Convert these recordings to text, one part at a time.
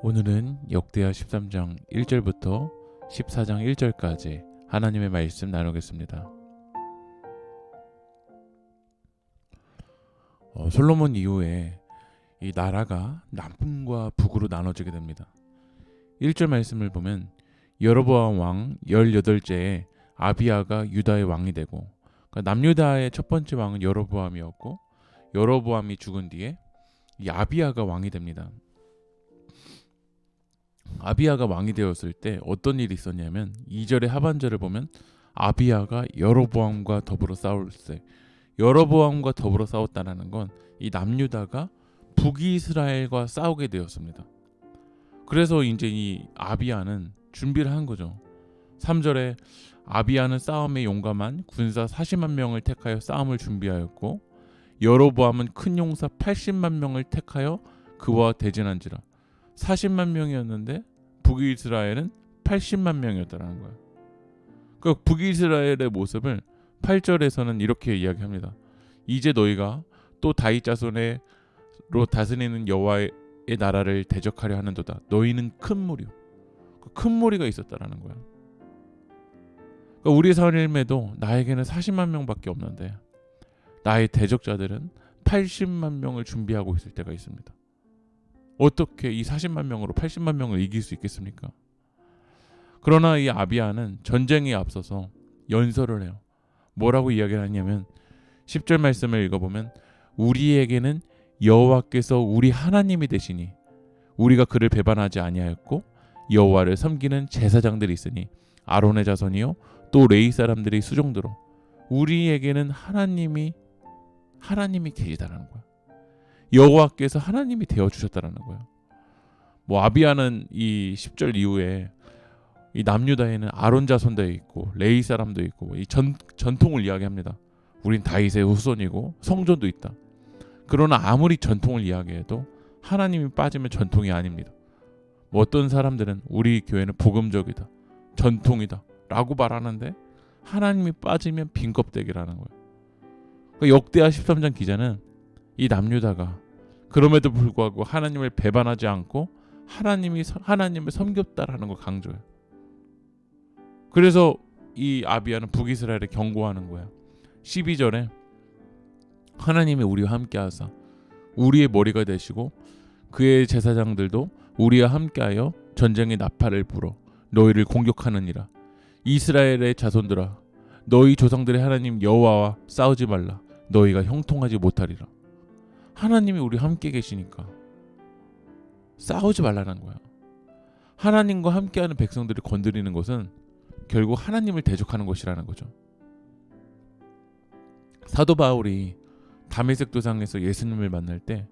오늘은 역대하 13장 1절부터 14장 1절까지 하나님의 말씀 나누겠습니다. 솔로몬 이후에 이 나라가 남과 북으로 나눠지게 됩니다. 1절 말씀을 보면 여로보암 왕 18제에 아비야가 유다의 왕이 되고, 그러니까 남유다의 첫 번째 왕은 여로보암이었고, 여로보암이 죽은 뒤에 이 아비야가 왕이 됩니다. 아비야가 왕이 되었을 때 어떤 일이 있었냐면 2절의 하반절을 보면 아비야가 여로보암과 더불어 싸울세. 여로보암과 더불어 싸웠다는 건 이 남유다가 북이스라엘과 싸우게 되었습니다. 그래서 이제 이 아비야는 준비를 한 거죠. 3절에 아비야는 싸움에 용감한 군사 40만 명을 택하여 싸움을 준비하였고, 여로보암은 큰 용사 80만 명을 택하여 그와 대진한지라. 40만 명이었는데 북이스라엘은 80만 명이었다는 거예요. 그 북이스라엘의 모습을 8절에서는 이렇게 이야기합니다. 이제 너희가 또 다윗 자손으로 다스리는 여호와의 나라를 대적하려 하는도다. 너희는 큰 무리요. 큰 무리가 있었다라는 거예요. 그러니까 우리 삶에도 나에게는 40만 명밖에 없는데 나의 대적자들은 80만 명을 준비하고 있을 때가 있습니다. 어떻게 이 40만 명으로 80만 명을 이길 수 있겠습니까? 그러나 이 아비야는 전쟁에 앞서서 연설을 해요. 뭐라고 이야기를 하냐면 10절 말씀을 읽어보면 우리에게는 여호와께서 우리 하나님이 되시니 우리가 그를 배반하지 아니하였고 여호와를 섬기는 제사장들이 있으니 아론의 자손이요 또 레위 사람들이 수종들어 우리에게는 하나님이 계시다라는 거야. 여호와께서 하나님이 되어 주셨다라는 거예요. 아비야는 이 10절 이후에 이 남유다에는 아론 자손도 있고 레위 사람도 있고 이 전통을 이야기합니다. 우린 다윗의 후손이고 성전도 있다. 그러나 아무리 전통을 이야기해도 하나님이 빠지면 전통이 아닙니다. 어떤 사람들은 우리 교회는 복음적이다, 전통이다 라고 말하는데 하나님이 빠지면 빈 껍데기라는 거예요. 그러니까 역대하 13장 기자는 이 남유다가 그럼에도 불구하고 하나님을 배반하지 않고 하나님을 섬겼다라는 걸 강조해요. 그래서 이 아비야는 북이스라엘에 경고하는 거야. 12절에 하나님이 우리와 함께 하사 우리의 머리가 되시고 그의 제사장들도 우리와 함께하여 전쟁의 나팔을 불어 너희를 공격하느니라. 이스라엘의 자손들아 너희 조상들의 하나님 여호와와 싸우지 말라. 너희가 형통하지 못하리라. 하나님이 우리와 함께 계시니까 싸우지 말라는 거야. 하나님과 함께하는 백성들을 건드리는 것은 결국 하나님을 대적하는 것이라는 거죠. 사도 바울이 다메섹 도상에서 예수님을 만날 때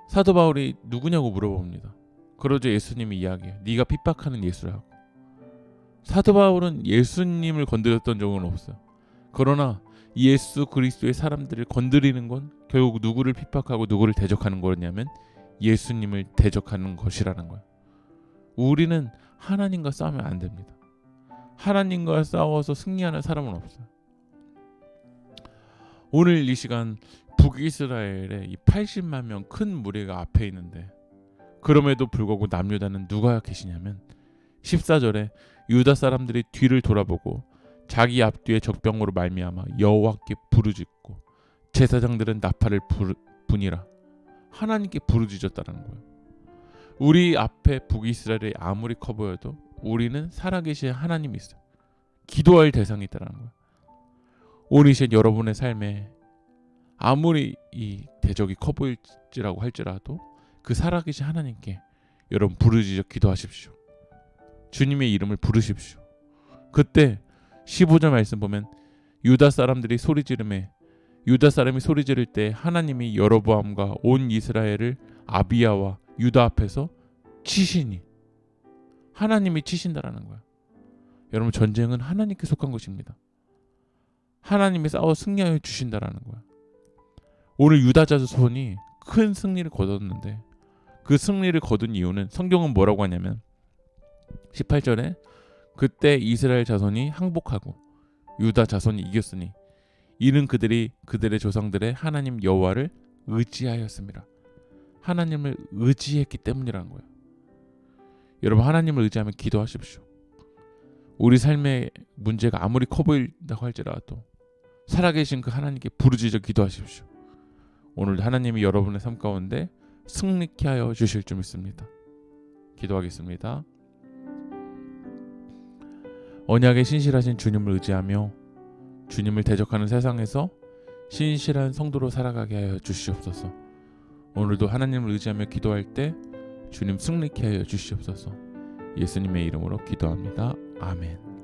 사도 바울이 누구냐고 물어봅니다. 그러자 예수님이 이야기해요. 네가 핍박하는 예수라고. 사도 바울은 예수님을 건드렸던 적은 없어요. 그러나 예수 그리스도의 사람들을 건드리는 건 결국 누구를 핍박하고 누구를 대적하는 거냐면 예수님을 대적하는 것이라는 거예요. 우리는 하나님과 싸우면 안 됩니다. 하나님과 싸워서 승리하는 사람은 없어요. 오늘 이 시간 북이스라엘의 이 80만 명 큰 무리가 앞에 있는데 그럼에도 불구하고 남유다는 누가 계시냐면 14절에 유다 사람들이 뒤를 돌아보고 자기 앞뒤에 적병으로 말미암아 여호와께 부르짖고 제사장들은 나팔을 부니라. 하나님께 부르짖었다는 거예요. 우리 앞에 북이스라엘이 아무리 커 보여도 우리는 살아계신 하나님이 있어요. 기도할 대상이 있다는 거예요. 오늘 이 시간 여러분의 삶에 아무리 이 대적이 커 보일지라고 할지라도 그 살아계신 하나님께 여러분 부르짖어 기도하십시오. 주님의 이름을 부르십시오. 그때 15절 말씀 보면 유다 사람이 소리 지를 때 하나님이 여로보암과 온 이스라엘을 아비야와 유다 앞에서 치시니 하나님이 치신다라는 거야. 여러분 전쟁은 하나님께 속한 것입니다. 하나님이 싸워 승리하여 주신다라는 거야. 오늘 유다 자손이 큰 승리를 거뒀는데 그 승리를 거둔 이유는 성경은 뭐라고 하냐면 18절에 그때 이스라엘 자손이 항복하고 유다 자손이 이겼으니 이는 그들이 그들의 조상들의 하나님 여호와를 의지하였습니다. 하나님을 의지했기 때문이라는 거예요. 여러분, 하나님을 의지하면 기도하십시오. 우리 삶의 문제가 아무리 커 보인다고 할지라도 살아계신 그 하나님께 부르짖어 기도하십시오. 오늘 하나님이 여러분의 삶 가운데 승리케 하여 주실 줄 믿습니다. 기도하겠습니다. 언약에 신실하신 주님을 의지하며 주님을 대적하는 세상에서 신실한 성도로 살아가게 하여 주시옵소서. 오늘도 하나님을 의지하며 기도할 때 주님 승리케 하여 주시옵소서. 예수님의 이름으로 기도합니다. 아멘.